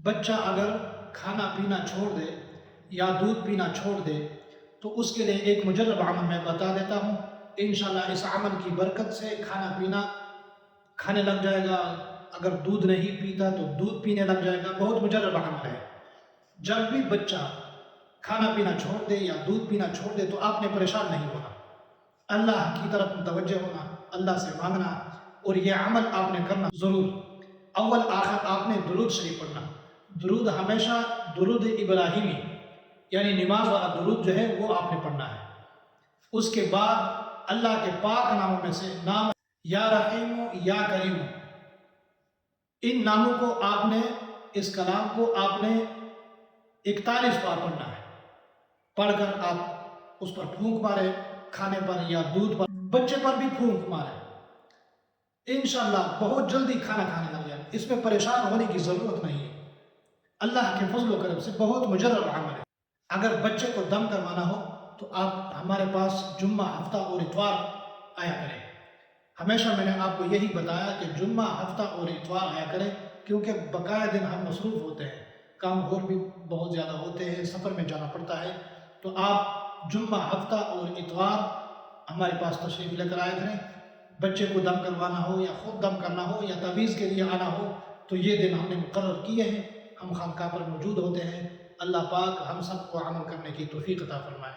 بچہ اگر کھانا پینا چھوڑ دے یا دودھ پینا چھوڑ دے تو اس کے لیے ایک مجرب عمل میں بتا دیتا ہوں. انشاءاللہ اس عمل کی برکت سے کھانا پینا کھانے لگ جائے گا. اگر دودھ نہیں پیتا تو دودھ پینے لگ جائے گا. بہت مجرب عمل ہے. جب بھی بچہ کھانا پینا چھوڑ دے یا دودھ پینا چھوڑ دے تو آپ نے پریشان نہیں ہونا، اللہ کی طرف متوجہ ہونا، اللہ سے مانگنا، اور یہ عمل آپ نے کرنا ضرور. اول آخر آپ نے درود شریف پڑھنا. درود ہمیشہ درود ابراہیمی یعنی نماز والا درود جو ہے وہ آپ نے پڑھنا ہے. اس کے بعد اللہ کے پاک ناموں میں سے نام یا رحیم یا کریم، ان ناموں کو آپ نے، اس کلام کو آپ نے 41 بار پڑھنا ہے. پڑھ کر آپ اس پر پھونک مارے، کھانے پر یا دودھ پر، بچے پر بھی پھونک مارے. انشاءاللہ بہت جلدی کھانا کھانے لگ جائے. اس میں پریشان ہونے کی ضرورت نہیں ہے. اللہ کے فضل و کرم سے بہت مجرب عمل ہے. اگر بچے کو دم کروانا ہو تو آپ ہمارے پاس جمعہ، ہفتہ اور اتوار آیا کریں. ہمیشہ میں نے آپ کو یہی بتایا کہ جمعہ، ہفتہ اور اتوار آیا کریں، کیونکہ بقایا دن ہم مصروف ہوتے ہیں، کام اور بھی بہت زیادہ ہوتے ہیں، سفر میں جانا پڑتا ہے. تو آپ جمعہ، ہفتہ اور اتوار ہمارے پاس تشریف لے کر آیا کریں. بچے کو دم کروانا ہو یا خود دم کرنا ہو یا تعویذ کے لیے آنا ہو تو یہ دن ہم نے مقرر کیے ہیں. ہم خانقاہ پر موجود ہوتے ہیں. اللہ پاک ہم سب کو عمل کرنے کی توفیق عطا فرمائے.